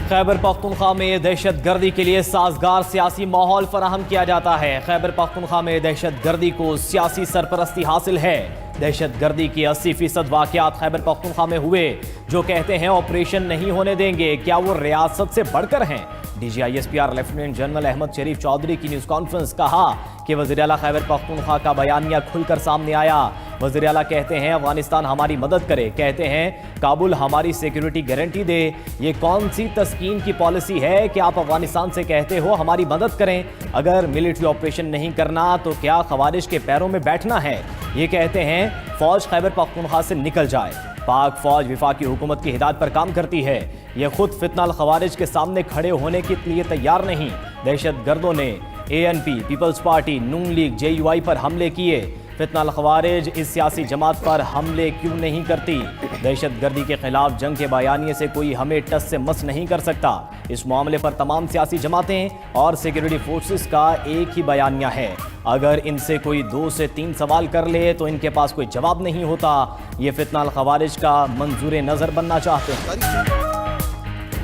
خیبر پختونخوا میں دہشت گردی کے لیے سازگار سیاسی ماحول فراہم کیا جاتا ہے۔ خیبر پختونخوا میں دہشت گردی کو سیاسی سرپرستی حاصل ہے۔ دہشت گردی کی 80% واقعات خیبر پختونخوا میں ہوئے۔ جو کہتے ہیں آپریشن نہیں ہونے دیں گے، کیا وہ ریاست سے بڑھ کر ہیں؟ D G I S P R lieutenant general Ahmed Sharif Chaudhry کی نیوز کانفرنس، کہا کہ وزیر اعلیٰ خیبر پختونخوا کا بیانیہ کھل کر سامنے آیا۔ وزیر اعلیٰ کہتے ہیں افغانستان ہماری مدد کرے، کہتے ہیں کابل ہماری سیکیورٹی گارنٹی دے۔ یہ کون سی تسکین کی پالیسی ہے کہ آپ افغانستان سے کہتے ہو ہماری مدد کریں، اگر ملٹری آپریشن نہیں کرنا تو کیا خوارج کے پیروں میں بیٹھنا ہے؟ یہ کہتے ہیں فوج خیبر پختونخوا سے نکل جائے۔ پاک فوج وفاقی حکومت کی ہدایت پر کام کرتی ہے، یہ خود فتنہ الخوارج کے سامنے کھڑے ہونے کے لیے تیار نہیں۔ دہشت گردوں نے A N P, Peoples Party, نون لیگ، جے یو آئی پر حملے کیے۔ فتنہ الخوارج اس سیاسی جماعت پر حملے کیوں نہیں کرتی؟ دہشت گردی کے خلاف جنگ کے بیانیے سے کوئی ہمیں ٹس سے مس نہیں کر سکتا۔ اس معاملے پر تمام سیاسی جماعتیں اور سیکیورٹی فورسز کا ایک ہی بیانیہ ہے۔ اگر ان سے کوئی 2 سے 3 سوال کر لے تو ان کے پاس کوئی جواب نہیں ہوتا۔ یہ فتنہ الخوارج کا منظور نظر بننا چاہتے ہیں۔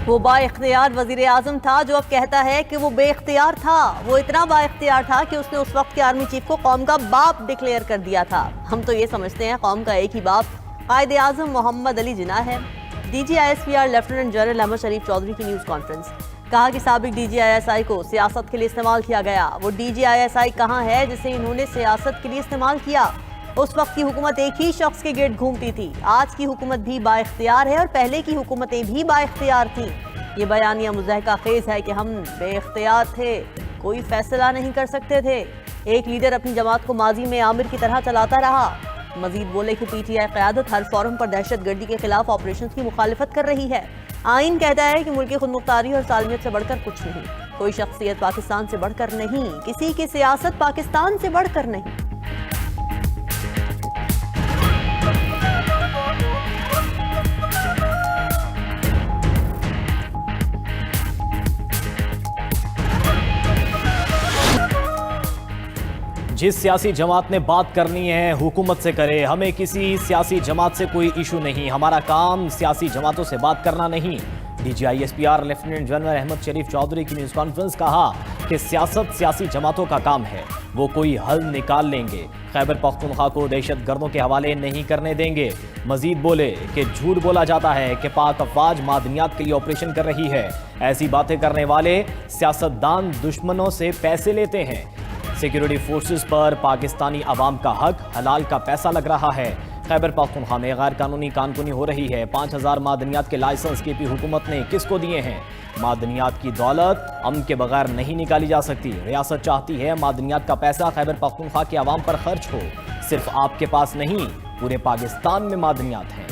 وہ با اختیار وزیر اعظم تھا جو اب کہتا ہے کہ وہ بے اختیار تھا۔ وہ اتنا با اختیار تھا کہ اس نے اس وقت کے آرمی چیف کو قوم کا باپ ڈکلیئر کر دیا تھا۔ ہم تو یہ سمجھتے ہیں قوم کا ایک ہی باپ قائد اعظم محمد علی جناح ہے۔ D G I S P R lieutenant general Ahmed Sharif Chaudhry کی نیوز کانفرنس، کہا کہ سابق D G I S I کو سیاست کے لیے استعمال کیا گیا۔ وہ D G I S I کہاں ہے جسے انہوں نے سیاست کے لیے استعمال کیا؟ اس وقت کی حکومت ایک ہی شخص کے گرد گھومتی تھی۔ آج کی حکومت بھی با اختیار ہے اور پہلے کی حکومتیں بھی با اختیار تھیں۔ یہ بیانیہ مضحکہ خیز ہے کہ ہم بے اختیار تھے، کوئی فیصلہ نہیں کر سکتے تھے۔ ایک لیڈر اپنی جماعت کو ماضی میں عامر کی طرح چلاتا رہا۔ مزید بولے کہ پی ٹی آئی قیادت ہر فورم پر دہشت گردی کے خلاف آپریشنز کی مخالفت کر رہی ہے۔ آئین کہتا ہے کہ ملکی خود مختاری اور سالمیت سے بڑھ کر کچھ نہیں۔ کوئی شخصیت پاکستان سے بڑھ کر نہیں، کسی کی سیاست پاکستان سے بڑھ کر نہیں۔ جس سیاسی جماعت نے بات کرنی ہے حکومت سے کرے، ہمیں کسی سیاسی جماعت سے کوئی ایشو نہیں، ہمارا کام سیاسی جماعتوں سے بات کرنا نہیں۔ D G I S P R lieutenant general Ahmed Sharif Chaudhry کی نیوز کانفرنس، کہا کہ سیاست سیاسی جماعتوں کا کام ہے، وہ کوئی حل نکال لیں گے، خیبر پختونخوا کو دہشت گردوں کے حوالے نہیں کرنے دیں گے۔ مزید بولے کہ جھوٹ بولا جاتا ہے کہ پاک افواج معدنیات کے لیے آپریشن کر رہی ہے۔ ایسی باتیں کرنے والے سیاستدان دشمنوں سے پیسے لیتے ہیں۔ سیکیورٹی فورسز پر پاکستانی عوام کا حق حلال کا پیسہ لگ رہا ہے۔ خیبر پختونخوا میں غیر قانونی کانکنی ہو رہی ہے۔ 5000 معدنیات کے لائسنس کے پی حکومت نے کس کو دیے ہیں؟ معدنیات کی دولت امن کے بغیر نہیں نکالی جا سکتی۔ ریاست چاہتی ہے معدنیات کا پیسہ خیبر پختونخوا کے عوام پر خرچ ہو۔ صرف آپ کے پاس نہیں، پورے پاکستان میں معدنیات ہیں۔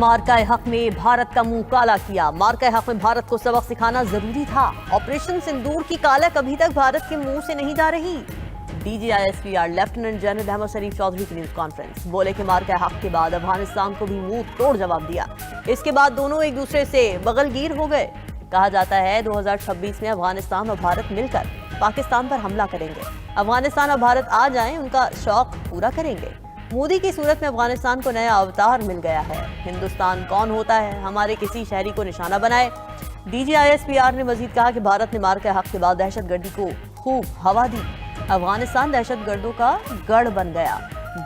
مارکہ حق میں بھارت کا منہ کالا کیا۔ مارکہ حق میں بھارت کو سبق سکھانا ضروری تھا۔ آپریشن سندور کی کالک ابھی تک بھارت کے منہ سے نہیں جا رہی۔ D G I S P R lieutenant general Ahmed Sharif Chaudhry کی نیوز کانفرنس، بولے کہ مارکہ حق کے بعد افغانستان کو بھی منہ توڑ جواب دیا۔ اس کے بعد دونوں ایک دوسرے سے بغل گیر ہو گئے۔ کہا جاتا ہے 2026 میں افغانستان اور بھارت مل کر پاکستان پر حملہ کریں گے۔ افغانستان اور بھارت آ جائیں، ان کا شوق پورا کریں گے۔ مودی کی صورت میں افغانستان کو نیا اوتار مل گیا ہے۔ ہندوستان کون ہوتا ہے ہمارے کسی شہری کو نشانہ بنائے۔ D G I S P R نے مزید کہا کہ بھارت نے مارکہ حق کے بعد دہشت گردی کو خوب ہوا دی۔ افغانستان دہشت گردوں کا گڑھ بن گیا۔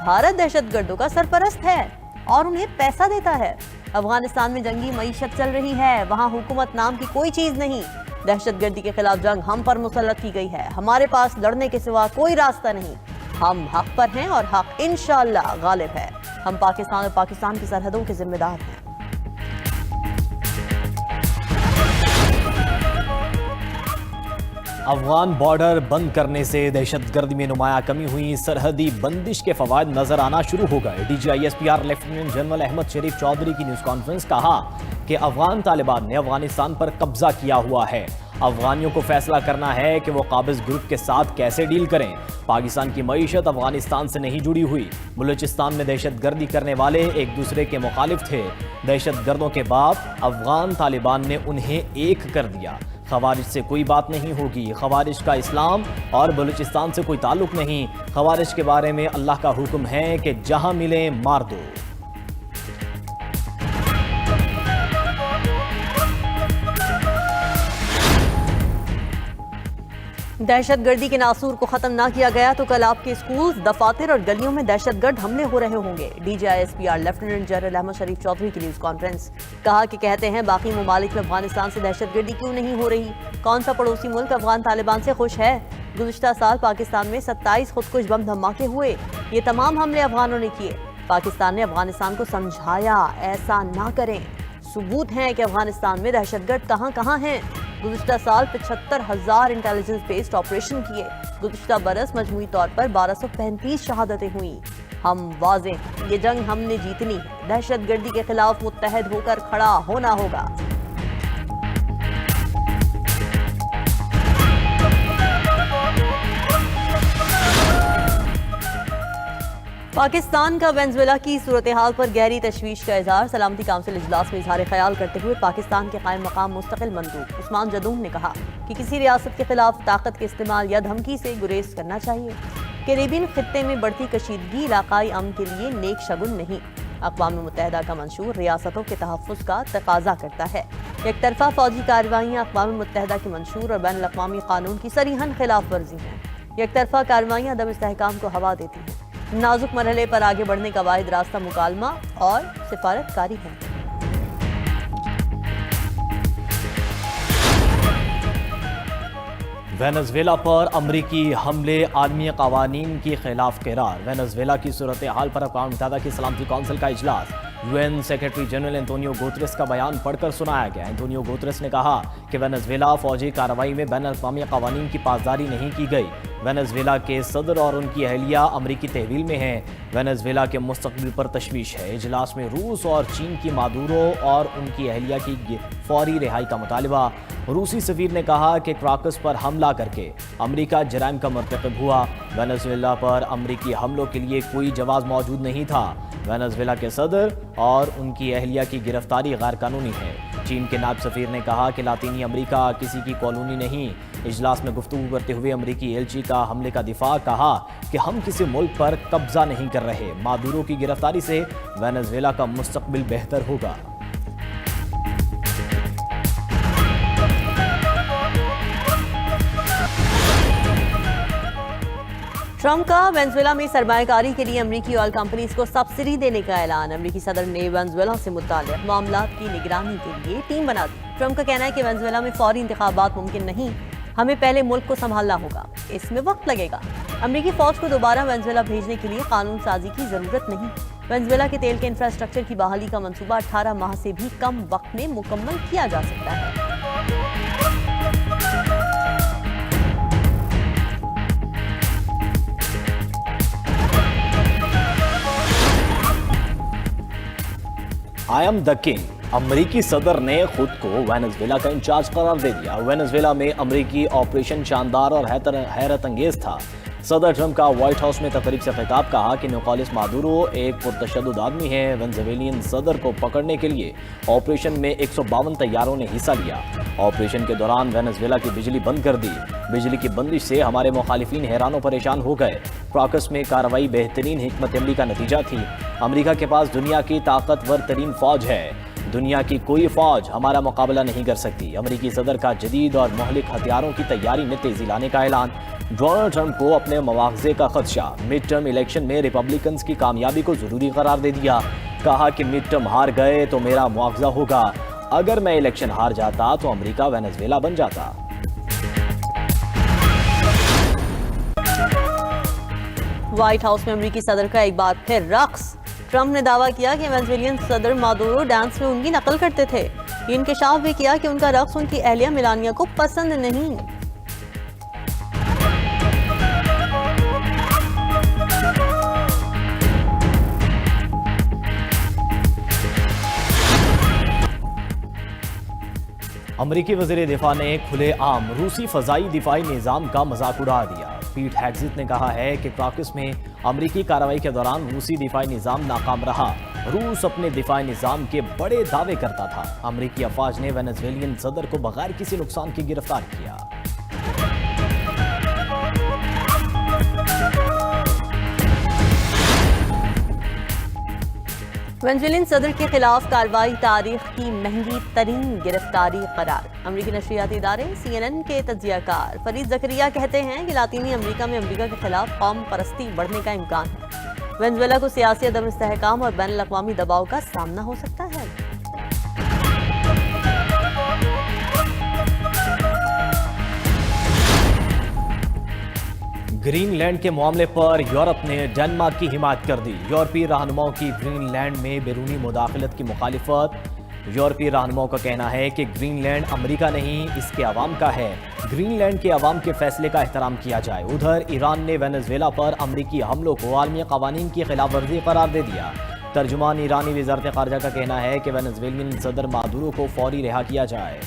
بھارت دہشت گردوں کا سرپرست ہے اور انہیں پیسہ دیتا ہے۔ افغانستان میں جنگی معیشت چل رہی ہے، وہاں حکومت نام کی کوئی چیز نہیں۔ دہشت گردی کے خلاف جنگ ہم پر مسلط کی گئی ہے، ہمارے پاس لڑنے کے سوا کوئی راستہ نہیں۔ ہم حق پر ہیں اور حق انشاءاللہ غالب ہے۔ ہم پاکستان اور پاکستان کی سرحدوں کے ذمہ دار ہیں۔ افغان بارڈر بند کرنے سے دہشت گردی میں نمایاں کمی ہوئی، سرحدی بندش کے فوائد نظر آنا شروع ہو گئے۔ D G I S P R lieutenant general Ahmed Sharif Chaudhry کی نیوز کانفرنس، کہا کہ افغان طالبان نے افغانستان پر قبضہ کیا ہوا ہے۔ افغانیوں کو فیصلہ کرنا ہے کہ وہ قابض گروپ کے ساتھ کیسے ڈیل کریں۔ پاکستان کی معیشت افغانستان سے نہیں جڑی ہوئی۔ بلوچستان میں دہشت گردی کرنے والے ایک دوسرے کے مخالف تھے۔ دہشت گردوں کے باپ افغان طالبان نے انہیں ایک کر دیا۔ खवारिज से कोई बात नहीं होगी। खवारिज का इस्लाम और बलूचिस्तान से कोई ताल्लुक नहीं। खवारिज के बारे में अल्लाह का हुक्म है कि जहां मिले मार दो। दहशतगर्दी के नासूर को खत्म ना किया गया तो कल आपके स्कूल्स, दफातर और गलियों में दहशतगर्द हमले हो रहे होंगे। DGISPR लेफ्टिनेंट जनरल अहमद शरीफ चौधरी की न्यूज कॉन्फ्रेंस। कहा कि कहते हैं बाकी ममालिक में अफगानिस्तान से दहशतगर्दी क्यों नहीं हो रही? कौन सा पड़ोसी मुल्क अफगान तालिबान से खुश है? गुज़िश्ता साल पाकिस्तान में 27 खुदकुश बम धमाके हुए। ये तमाम हमले अफगानों ने किए। पाकिस्तान ने अफगानिस्तान को समझाया ऐसा ना करें। सबूत हैं कि अफगानिस्तान में दहशतगर्द कहाँ कहाँ हैं। गुज़िश्ता साल 75,000 इंटेलिजेंस बेस्ड ऑपरेशन किए। गुज़िश्ता बरस मजमूई तौर पर 1235 शहादतें हुई। हम वाज़ेह, ये जंग हमने जीतनी है। दहशतगर्दी के खिलाफ मुत्तहद होकर खड़ा होना होगा। पाकिस्तान का वेनेज़ुएला की सूरत हाल पर गहरी तशवीश का इजहार। सलामती काउंसिल इजलास में इजहार ख्याल करते हुए पाकिस्तान के कायम मकाम मुस्तकिल मंदूब उस्मान जदूम ने कहा कि किसी रियासत के खिलाफ ताकत के इस्तेमाल या धमकी से गुरेज करना चाहिए। कैरेबियन खित्ते में बढ़ती कशीदगी इलाकाई अमन के लिए नेक शगुन नहीं। अक़वाम मुत्तहिदा का मंशूर रियासतों के तहफ़्फ़ुज़ का तकाजा करता है। एक तरफा फौजी कार्रवाइयाँ अक़वाम मुत्तहिदा के मंशूर और बैनुल अक़वामी कानून की सरीहन खिलाफ वर्जी हैं। एक तरफा कार्रवाइयाँ अदम इस्तेहकाम को हवा देती हैं। नाजुक मरहले पर आगे बढ़ने का वाहिद रास्ता मुकालमा और सिफारतकारी है। वेनेज़ुएला पर अमरीकी हमले आलमी कवानीन के खिलाफ करार। वेनेज़ुएला की सूरत हाल पर अक़वाम मुत्तहिदा की सलामती कौंसिल का इजलास। UN secretary general Antonio Guterres का बयान पढ़कर सुनाया गया। एंटोनियो गुतेरेस ने कहा कि वेनेज़ुएला फौजी कार्रवाई में बैनुल-अक़वामी कवानीन की पासदारी नहीं की गई। वेनेज़ुएला के सदर और उनकी अहलिया अमरीकी तहवील में हैं। वेनेज़ुएला के मुस्तक़बिल पर तशवीश है। इजलास में रूस और चीन की मादुरो और उनकी अहलिया की फौरी रिहाई का मुतालबा। रूसी सफ़ीर ने कहा कि क्राकस पर हमला करके अमरीका जराइम का मर्तकब हुआ। वेनेज़ुएला पर अमरीकी हमलों के लिए कोई जवाज़ मौजूद नहीं था। वेनेज़ुएला के सदर और उनकी अहलिया की गिरफ्तारी गैर कानूनी है। चीन के नायब सफ़ीर ने कहा कि लातीनी अमरीका किसी की कॉलोनी नहीं। इजलास में गुफ्तगू करते हुए अमरीकी एलची का हमले का दिफा। कहा कि हम किसी मुल्क पर कब्जा नहीं कर रहे। मादुरो की गिरफ्तारी से वेनेज़ुएला का मुस्तकबिल बेहतर होगा। ट्रंप का वेनेज़ुएला में सरमायाकारी के लिए अमरीकी ऑयल कंपनीज को सब्सिडी देने का ऐलान। अमरीकी सदर ने वेनेज़ुएला से मुताल्लिक़ मामलात की निगरानी के लिए टीम बना दी। ट्रंप का कहना है कि वेनेज़ुएला में फौरी इंतखाबात मुमकिन नहीं, हमें पहले मुल्क को संभालना होगा, इसमें वक्त लगेगा। अमरीकी फौज को दोबारा वेनेज़ुएला भेजने के लिए कानून साजी की जरूरत नहीं। वेनेज़ुएला के तेल के इंफ्रास्ट्रक्चर की बहाली का मंसूबा 18 माह से भी कम वक्त में मुकम्मल किया जा सकता है। I am the king. अमरीकी सदर ने खुद को वेनेज़ुएला का इंचार्ज करार दे दिया। वेनेज़ुएला में अमरीकी ऑपरेशन शानदार और हैरत अंगेज था। सदर ट्रंप का व्हाइट हाउस में तकरीब से खिताब। कहा कि निकोलस मादुरो एक पुरतशद्दुद आदमी है। वेनेज़ुएलियन सदर को पकड़ने के लिए ऑपरेशन में 152 तैयारों ने हिस्सा लिया। ऑपरेशन के दौरान वेनेज़ुएला की बिजली बंद कर दी। बिजली की बंदिश से हमारे मुखालिफिन हैरान परेशान हो गए। क्राकस में कार्रवाई बेहतरीन हिकमत अमली का नतीजा थी। अमरीका के पास दुनिया की ताकतवर तरीन फौज है। दुनिया की कोई फौज हमारा मुकाबला नहीं कर सकती। अमरीकी सदर का जदीद और मुहलिक हथियारों की तैयारी में तेजी लाने का ऐलान। डोनाल्ड ट्रंप को अपने मवाख़ज़े का खदशा। मिड टर्म इलेक्शन में रिपब्लिकन्स की कामयाबी को ज़रूरी करार दे दिया। कहा कि मिड टर्म हार गए तो मेरा मुआवजा होगा। अगर मैं इलेक्शन हार जाता तो अमरीका वेनेज़ुएला बन जाता। व्हाइट हाउस में अमरीकी सदर का एक बार फिर रक्स। ट्रंप ने दावा किया कि वेनेज़ुएलियन सदर मादुरो डांस में उनकी नकल करते थे। ये इंकशाफ भी किया कि उनका रक्स उनकी अहलिया मिलानिया को पसंद नहीं। अमरीकी वज़ीर दिफा ने खुले आम रूसी फ़ज़ाई दिफाई निज़ाम का मजाक उड़ा दिया। पीट हेगजित ने कहा है कि क्राकस में अमरीकी कार्रवाई के दौरान रूसी दिफाई निज़ाम नाकाम रहा। रूस अपने दिफाई निज़ाम के बड़े दावे करता था। अमरीकी अफवाज ने वेनेजुएलियन सदर को बगैर किसी नुकसान के गिरफ्तार किया। वेनेजुएलियन सदर के खिलाफ कार्रवाई तारीख की महंगी तरीन गिरफ्तारी करार। अमरीकी नशरियाती इदारे CNN के तज्जियाकार फरीद जकरिया कहते हैं कि लातीनी अमरीका में अमरीका के खिलाफ कौम परस्ती बढ़ने का इम्कान है। वेनेजुएला को सियासी अदम इस्तेहकाम और बैन अल-अक़वामी दबाव का सामना हो सकता है। ग्रीनलैंड के मामले पर यूरोप ने डेनमार्क की हिमायत कर दी। यूरोपीय रहनुमाओं की ग्रीनलैंड में बैरूनी मुदाखलत की मुखालिफत। यूरोपीय रहनुमाओं का कहना है कि ग्रीनलैंड अमेरिका नहीं, इसके अवाम का है। ग्रीनलैंड के अवाम के फैसले का एहतराम किया जाए। उधर ईरान ने वेनेजुएला पर अमरीकी हमलों को आलमी कवानीन की खिलाफ वर्जी करार दे दिया। तर्जुमान ईरानी वज़ारत ख़ारजा का कहना है कि वेनेजुएलियन सदर मादुरो को फौरी रिहा किया जाए।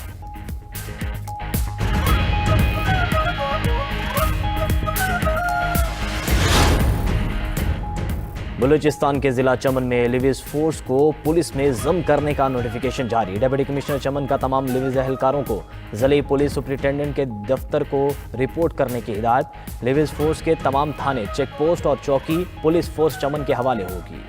बलूचिस्तान के जिला चमन में लिविस फोर्स को पुलिस में जम करने का नोटिफिकेशन जारी। डिप्टी कमिश्नर चमन का तमाम लिविस एहलकारों को जिले पुलिस सुपरिटेंडेंट के दफ्तर को रिपोर्ट करने की हिदायत। लिविस फोर्स के तमाम थाने, चेक पोस्ट और चौकी पुलिस फोर्स चमन के हवाले होगी।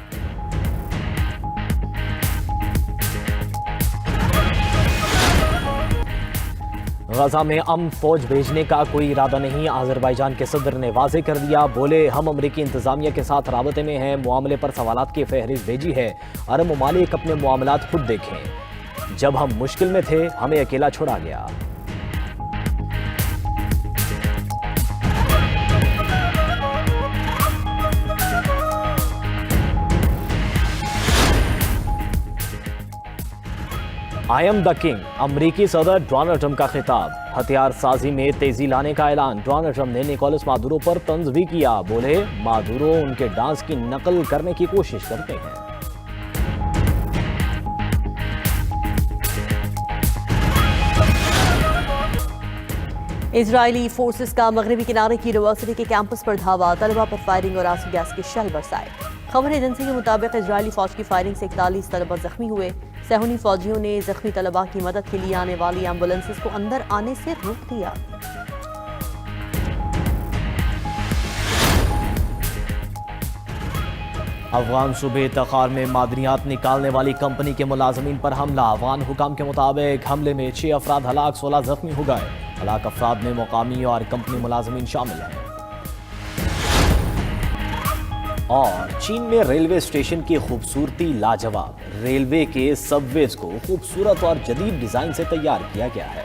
गजा में अमन फौज भेजने का कोई इरादा नहीं। अजरबैजान के सदर ने वाज़ेह कर दिया। बोले, हम अमरीकी इंतजामिया के साथ राबते में हैं। मामले पर सवालात की फहरिस्त भेजी है। अरब ममालिक अपने मामलात खुद देखें। जब हम मुश्किल में थे, हमें अकेला छोड़ा गया। आई एम द किंग, अमरीकी सदर डोनाल्ड ट्रंप का खिताब। हथियार साजी में तेजी लाने का ऐलान। डोनाल्ड ट्रंप ने निकोलस मादुरो पर तंज भी किया। बोले, मादुरो उनके डांस की नकल करने की कोशिश करते हैं। इजरायली फोर्सेस का मगरबी किनारे की यूनिवर्सिटी के कैंपस पर धावा। तलबा पर फायरिंग और आंसू गैस के शेल बरसाए। खबर एजेंसी के मुताबिक इजरायली फौज की फायरिंग से 41 तलबा जख्मी हुए। सहूनी फौजियों ने जख्मी तलबा की मदद के लिए आने वाली एम्बुलेंसेस को अंदर आने से रोक दिया। अफगान सूबे तखार में मादनियात निकालने वाली कंपनी के मुलाजमीन पर हमला। अफगान हुकाम के मुताबिक हमले में 6 अफराद हलाक, 16 जख्मी हो गए। हलाक अफराद में मुकामी और कंपनी मुलाजमीन शामिल हैं। और चीन में रेलवे स्टेशन की खूबसूरती लाजवाब। रेलवे के सबवेज को खूबसूरत और जदीद डिजाइन से तैयार किया गया है।